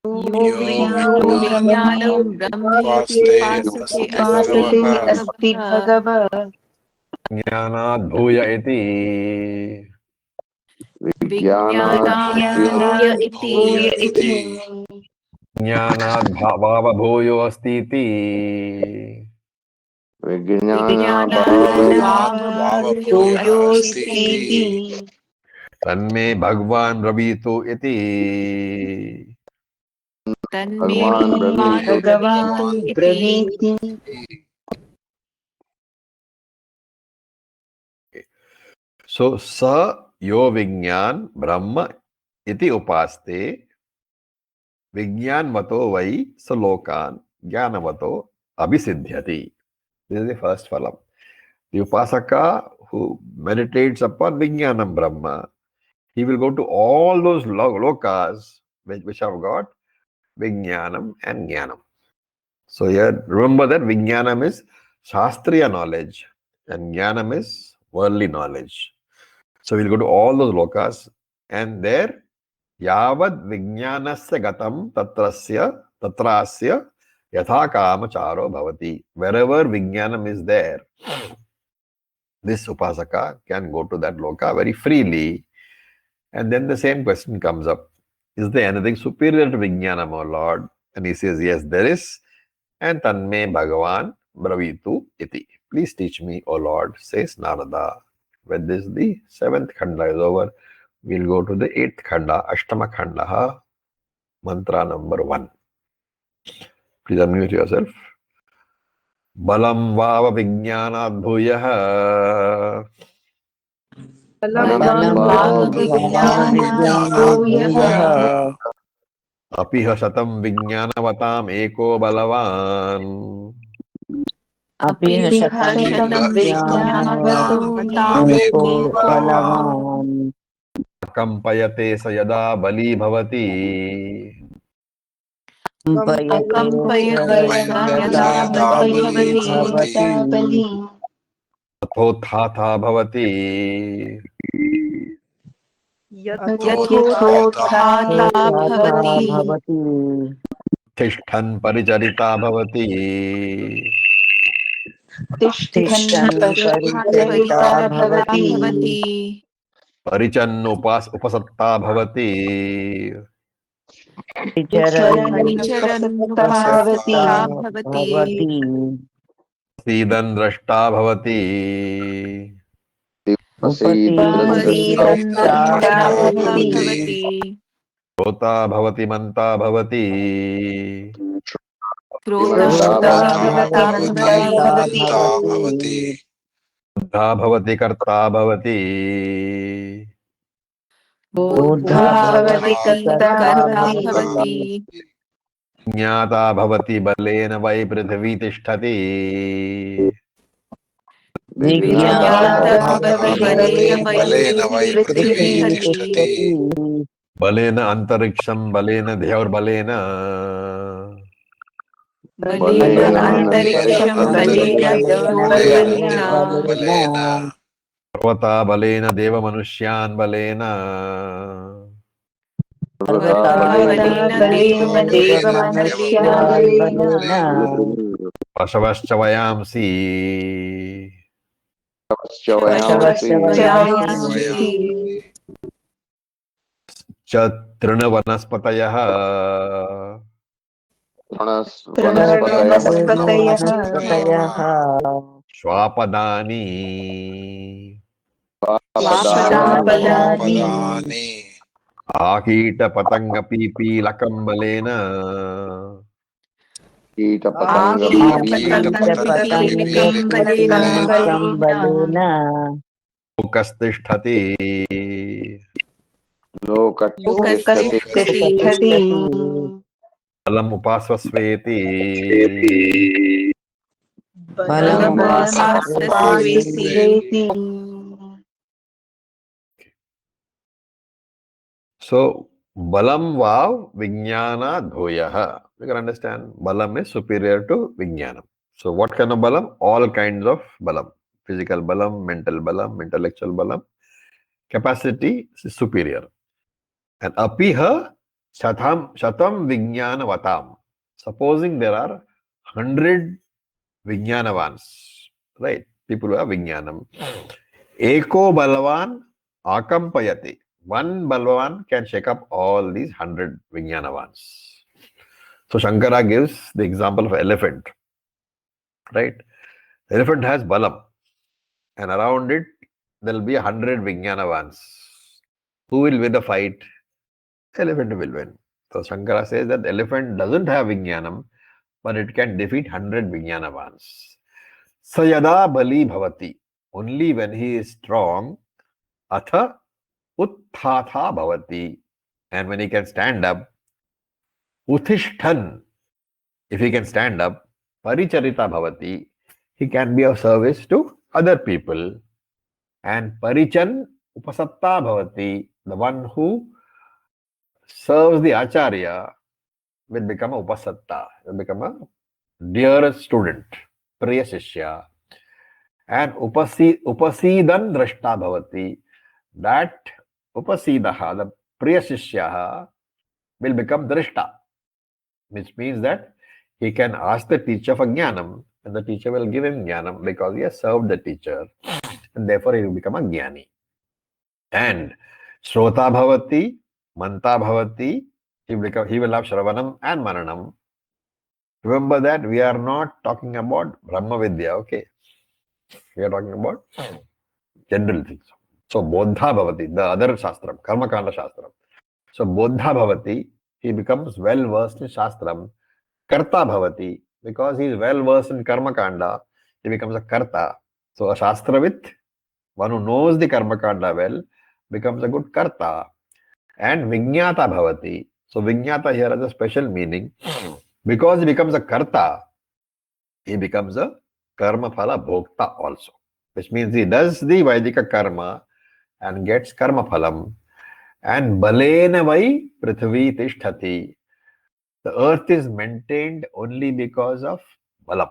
यो यो विज्ञानं ब्रह्मेत्युपासते अस्ति उपासते अस्ति भगवः भगवः Jnanad bhuya iti. विज्ञानात् विज्ञानाद्भूय इति भूय इति Jnanad bhava bhuyo asti iti. विज्ञानाभावात् भूयोऽस्तीति Tanme bhagwan ravitu iti. तन्मे भगवान् भगवान् ब्रवीतु ब्रवीतु भगवान् इति ब्रवीति So sa yo vijnan brahma iti upaste. Vijnan vato vai salokan jnanavato abhisidhyati. This is the first phalam. The upasaka who meditates upon vijnanam brahma, he will go to all those lokas which have got vijnanam and jnanam. So here, remember that vijnanam is shastriya knowledge and jnanam is worldly knowledge. So we'll go to all those lokas and there yavad vijnanasya gatam tatrasya yatha kamacharo bhavati. Wherever vijnanam is there, this upasaka can go to that loka very freely. And then the same question comes up. Is there anything superior to vijnanam, O Lord? And he says, yes, there is. And tanme bhagavan bravitu iti. Please teach me, O Lord, says Narada. When this the seventh khanda is over, we'll go to the eighth khanda, Ashtama khanda, mantra number 1. Please unmute yourself. Balam vava vijnanad bhuyah. बलं विज्ञानात् भूयः Apiha satam vijnanavatam eko balavan. अपि ह शतं विज्ञानवतो विज्ञानवतो बलवान् Kampayate sa yada bali bhavati. अकम्पयते यदा बली भवति अथोत्थाता भवति यथोत्थाता भवति भवति तिष्ठन् परिचरिता भवति तिष्ठन् परिचरिता भवति भवति परिचन् उपसत्ता भवति परिचरन्नुपसक्ता परिचरन्नुपसक्ता भवति भवति सीदन् द्रष्टा भवति उपसीदन् द्रष्टा उपसीदन्नद्रष्टा भवति भवति श्रोता भवति मन्ता भवति क्रोधा श्रोता भवति भवति मन्ता मन्ता भवति भवति बुद्धा भवति कर्ता भवति बुद्धा बुद्धा भवति भवति कर्ता कर्ता भवति भवति ज्ञाता भवति बलेन वै पृथिवी तिष्ठति विज्ञाता विज्ञाता भवति भवति बलेन वै बलेन वै पृथिवी पृथिवी पृथिवी तिष्ठति तिष्ठति तिष्ठति बलेन अन्तरिक्षं बलेन ध्यौर्बलेन बलेन अन्तरिक्षं बलेन द्यौर्बलेन पर्वता बलेन देवमनुष्यान् बलेन पर्वता बलेन देवमनुष्यान् बलेन पशवश्च वयांसि पशवश्च वयांसि च तृणवनस्पतयः वनस्पतयः श्वापदानि स्वापदानि पदानि आकीटपतङ्गपीपीलकं बलेन आकीटपतङ्गपीलिकं बलेन बलेन लोकस्तिष्ठति लोकस्तिष्ठति तिष्ठति बलम् उपास्वस्वेति बलमुपास्वेति So, balam vav vijnana dhoyah. You can understand, balam is superior to vijnanam. So, what kind of balam? All kinds of balam. Physical balam, mental balam, intellectual balam. Capacity is superior. And apiha shatam vijnana vatam. Supposing there are 100 vijnanavans, right? People who have vijnanam. Eko balavan akampayati. One Balvan can shake up all these 100 Vijnanavans. So Shankara gives the example of elephant, right? The elephant has Balam, and around it there will be 100 Vijnanavans. Who will win the fight? Elephant will win. So Shankara says that the elephant doesn't have Vijnanam, but it can defeat 100 Vijnanavans. Sayada Bali Bhavati. Only when he is strong, Atha Utthata Bhavati. And when he can stand up, Uthishtan, if he can stand up, Paricharita Bhavati, he can be of service to other people. And Parichan Upasatta Bhavati, the one who serves the Acharya, will become a Upasatta, will become a dear student, Priya Shishya. And Upasidan Drashta Bhavati, that Upasidaha, the Priya Shishya, will become Drishta, which means that he can ask the teacher for Jnanam and the teacher will give him Jnanam because he has served the teacher and therefore he will become a Jnani. And Shrota Bhavati, Manta Bhavati, he will have Shravanam and Maranam. Remember that we are not talking about Brahma Vidya, okay? We are talking about general things. So Bodha Bhavati, the other Shastram, Karma Kanda Shastram. So Bodha Bhavati, he becomes well versed in Shastram. Karta Bhavati, because he is well versed in Karma Kanda, he becomes a Karta. So a Shastravit, one who knows the Karma Kanda well, becomes a good Karta. And Vijnata Bhavati. So Vijnata here has a special meaning. Because he becomes a Karta, he becomes a Karma Phala Bhokta also. Which means he does the Vaidika Karma and gets Karma Phalam. And Balena Vai Prithvi Tishtati. The earth is maintained only because of balam.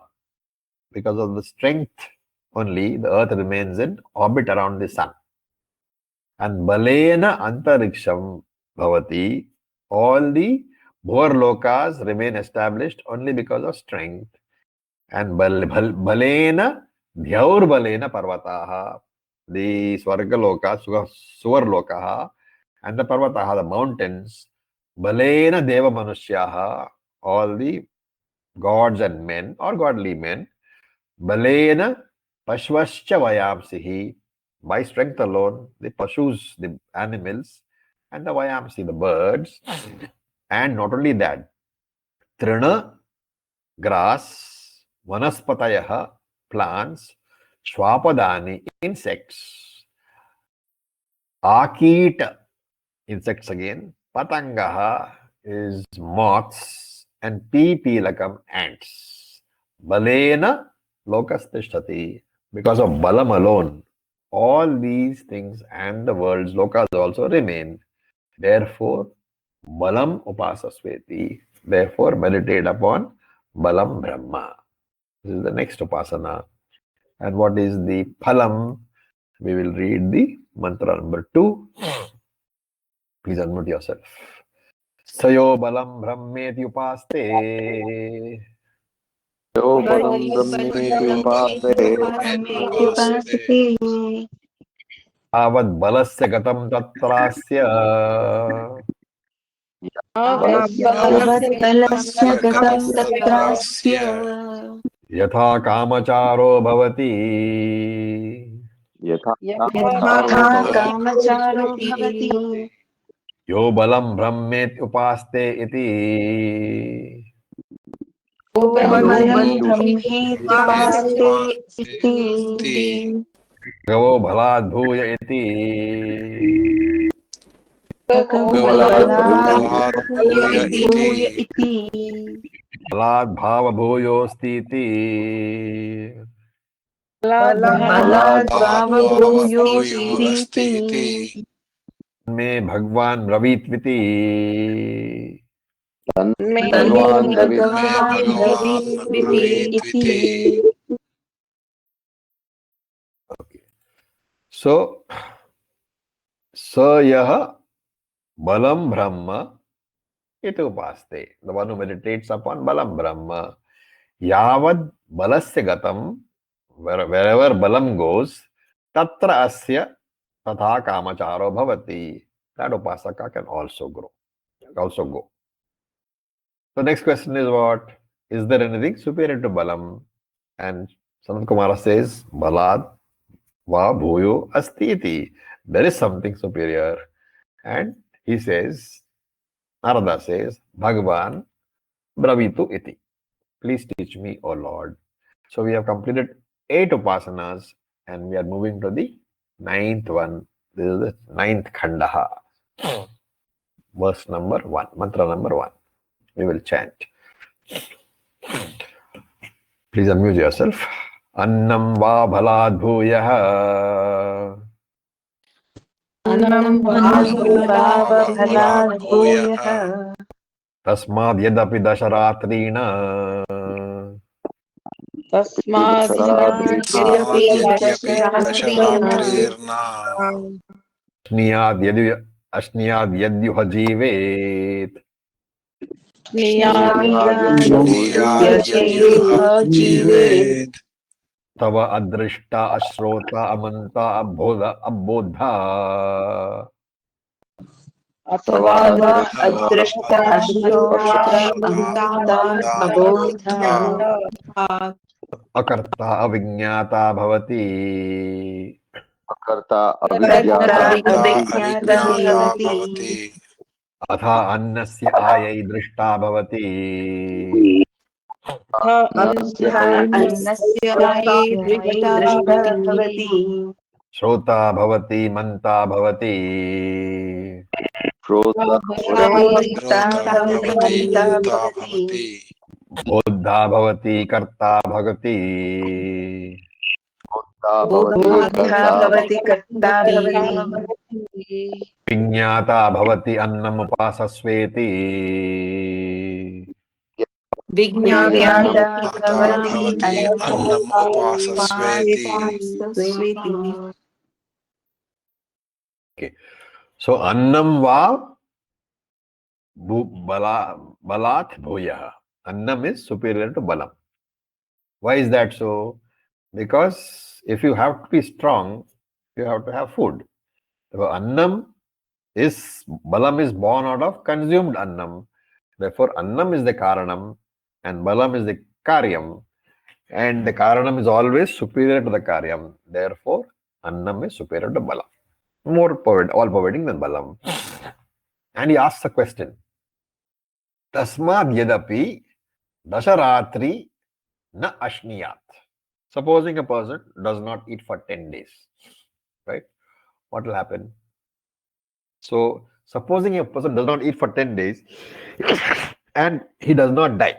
Because of the strength only, the earth remains in orbit around the sun. And balena antariksham bhavati, all the bhuvarlokas remain established only because of strength. And balena dhyaur balena parvataha, the swargaloka, suvarlokaha, and the parvataha, the mountains, balena deva manushyaha, all the gods and men or godly men, balena pashvascha vayamsihi, by strength alone, the pashus, the animals, and the vayamsi, the birds. And not only that, trina, grass, vanaspatayaha, plants, shwapadani, insects, akita, insects again, patangaha is moths, and pipilakam, ants. Balena lokastishtati, because of balam alone, all these things and the world's lokas also remain. Therefore, balam upasasveti. Therefore, meditate upon balam brahma. This is the next upasana. And what is the phalam? We will read the mantra number 2. Please unmute yourself. Sayo balam brahmeti upaste. यो बलं ब्रह्मेति उपासते Avad balasya gatam tatrasya. यावद्बलस्य गतं तत्रास्य Yatha kamacharo bhavati. यथा यथा कामचारो भवति Yo balam brahmeti upaste iti. यो बलं ब्रह्मेत्युपास्ते इति Gavo bhalad bhuya iti. भगवद्बलात् भूय इति Bhalad bhava bhuyosti iti. बलात् भावभूयोऽस्तीति Me bhagwan bravitviti. तन्मे भगवान् ब्रवीत् इति So, yaha balam brahma iti upaste. The one who meditates upon balam brahma. Yavad balasya gatam, wherever balam goes, tatra asya tatha kamacharo bhavati. That upasaka can also go. So next question is what? Is there anything superior to balam? And Sanat Kumara says, balad va bhuyo asti iti. There is something superior. And he says, Narada says, Bhagavan bravitu iti. Please teach me, O Lord. So we have completed 8 upasanas and we are moving to the 9th one. This is the 9th khandaha. Verse number 1, mantra number 1. We will chant. Please unmute yourself. Annam va bhalad bhuyah. अन्नं भावफलात् भूयः Tasmad yadapi dasharatreena. तस्माद्यपि दशरात्रेण Ashniyad yadyuha jivet. स्नेहाद्यजेह जीवेत् Tava adrishta ashrota amanta abbodha. अथवा अदृष्टा श्रोता Amrita अबोधा Akarta avignata bhavati. कर्ता कर्ता अविद्याता अभिज्ञाता भवति Atha annasya ayai drishta bhavati. अन्नस्य तथा अन्नस्य आये दृष्टा भवति Shrota bhavati manta bhavati. श्रोता श्रोता भवति मन्ता भवति Buddha bhavati karta bhavati. भवति बोधा कर्ता भवति कर्ता भवति विज्ञाता भवति अन्नम् उपासस्वेति विज्ञाता ज्ञाता भवति भवति अन्नम् उपासस्वेति अन्नमुपासस्वेति okay. So annam va balat bhuyah. Annam is superior to balam. Why is that so? Because if you have to be strong, you have to have food. So annam is balam is born out of consumed annam. Therefore, annam is the karanam and balam is the karyam. And the karanam is always superior to the karyam. Therefore, annam is superior to balam. More all pervading than balam. And he asks a question. Tasmad yadapi dasharatri na ashniyat. Supposing a person does not eat for 10 days, right? What will happen? So, supposing a person does not eat for 10 days and he does not die.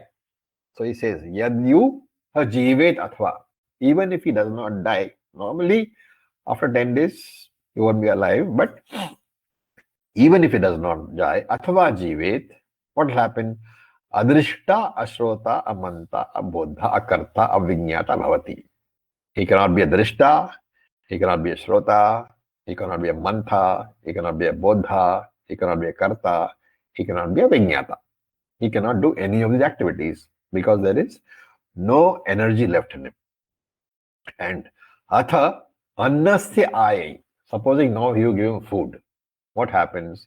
So he says, Yadyu jivet athva. Even if he does not die, normally after 10 days he won't be alive, but even if he does not die, athva jivet, what will happen? Adrishta, Ashrota, Amanta, Abodha, Akarta, Avinyata Bhavati. He cannot be a Drishta, he cannot be a Shrota, he cannot be a Mantha, he cannot be a Bodha, he cannot be a Karta, he cannot be a Vinyata. He cannot do any of these activities because there is no energy left in him. And Atha, Annasya Ayai. Supposing now you give him food, what happens?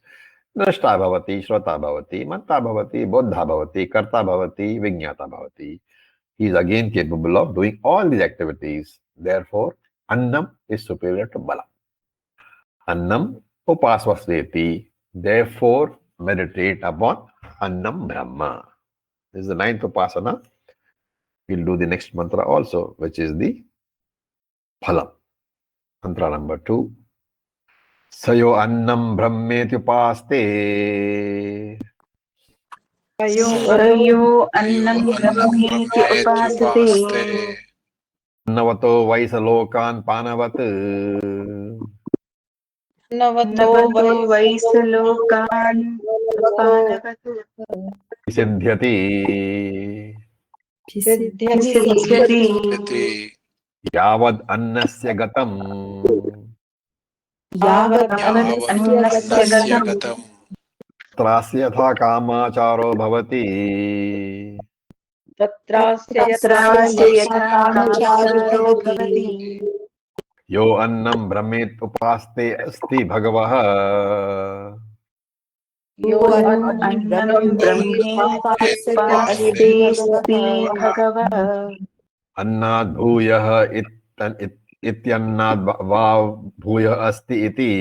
Drashta bhavati, Shrota bhavati, Manta bhavati, Bodha bhavati, Karta bhavati, Vinyata bhavati. He is again capable of doing all these activities. Therefore, Annam is superior to Bala. Annam upasvasveti. Therefore, meditate upon Annam Brahma. This is the 9th upasana. We'll do the next mantra also, which is the Phalam. Mantra number 2. Sayo Annam Brahmetyupaste. तयो अन्नं अन्नं ब्रह्मेति उपासते ब्रह्मेत्युपास्ते Navato Vaisalokan Panavat. नवतो नवतो वै वैसलोकान् अपानवत् Siddhyati. सिद्ध्यति सिद्ध्यति इति Yavad Annasya Gatam. यावत् यावत् अन्नस्य अन्नस्य गतम् गतम् Trasya yatha kamacharo bhavati. तत्रास्य यथा तत्रास्य यथा कामचारो कामचारो भवति भवति Yo annam brahmet upaste asti bhagavah. यो यो अन्नं अन्नं ब्रह्मेति Brahme उपास्ते उपास्ते स्ति भगवः Annad bhuyah ityannad vav bhuyah asti iti.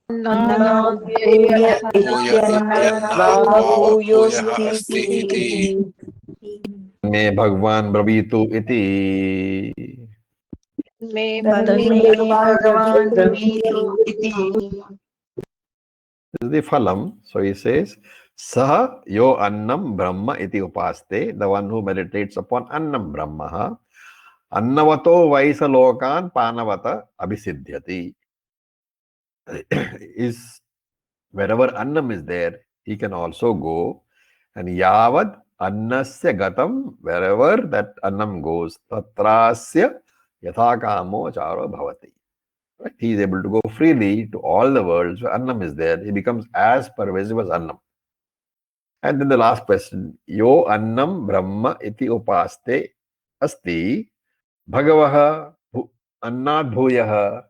अन्नात् अन्नाद्भूय भूय भूय इत्यन्नात् वा इत्यन्नाद् वाव भूयः अस्ति भूयोऽस्तीति इति Me bhagwan bravitu iti. मे तन्मे भगवान् भगवान् ब्रवीतु ब्रवीतु इति This is the phalam. So he says, Saha yo annam brahma iti upaste, the one who meditates upon annam brahma, annavato vaisalokan panavata abhisiddhyati. Is wherever annam is there, he can also go, and yavad annasya gatam, wherever that annam goes, tatrasya yathakamo charo bhavati. Right? He is able to go freely to all the worlds where annam is there. He becomes as pervasive as annam. And then the last question, Yo annam brahma iti upaste asti bhagavaha annad bhuyaha.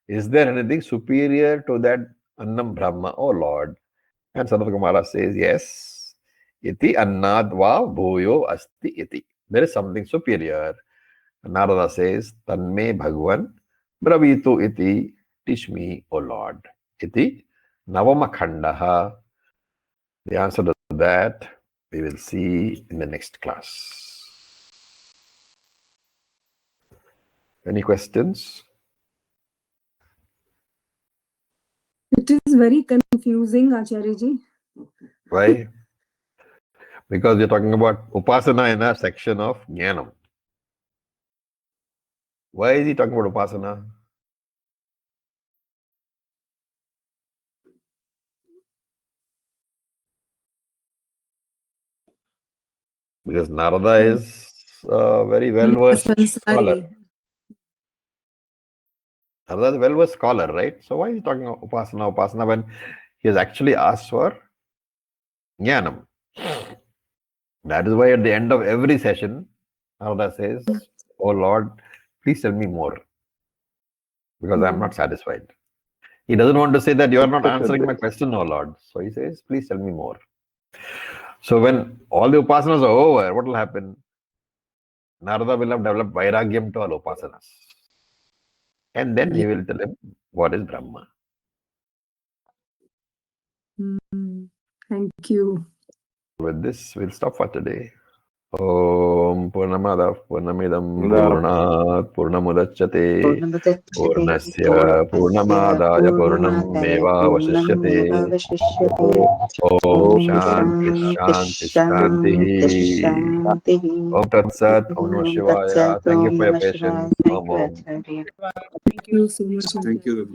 Is there anything superior to that annam brahma, oh Lord? And Sanat Kumara says, yes. Iti annad va bhuyo asti iti. There is something superior. Narada says, Tanme Bhagwan bravitu iti. Teach me, O Lord. Iti Navama Khandaha. The answer to that we will see in the next class. Any questions? It is very confusing, Acharya-ji. Why? Because we're talking about Upasana in a section of Jnanam. Why is he talking about Upasana? Because Narada is a very well-versed scholar. Sansari. Narada is a well-versed scholar, right? So why is he talking about Upasana when he has actually asked for Jnanam? That is why at the end of every session, Narada says, "Oh Lord, please tell me more, because I am not satisfied." He doesn't want to say that you are not answering my question, oh Lord. So he says, "Please tell me more." So when all the upasanas are over, what will happen? Narada will have developed vairagyam to all upasanas. And then he will tell him what is Brahma. Thank you. With this, we'll stop for today. Om Purnamada Purnamidam Purnat Purnamudachyate Purnasya Purnamadaya Purnam Meva Vasishyate Om Shanti Shanti Shanti Om Tat Sat Om Namah Shivaya. Thank you for your patience. Om Om. Thank you so much. Thank you.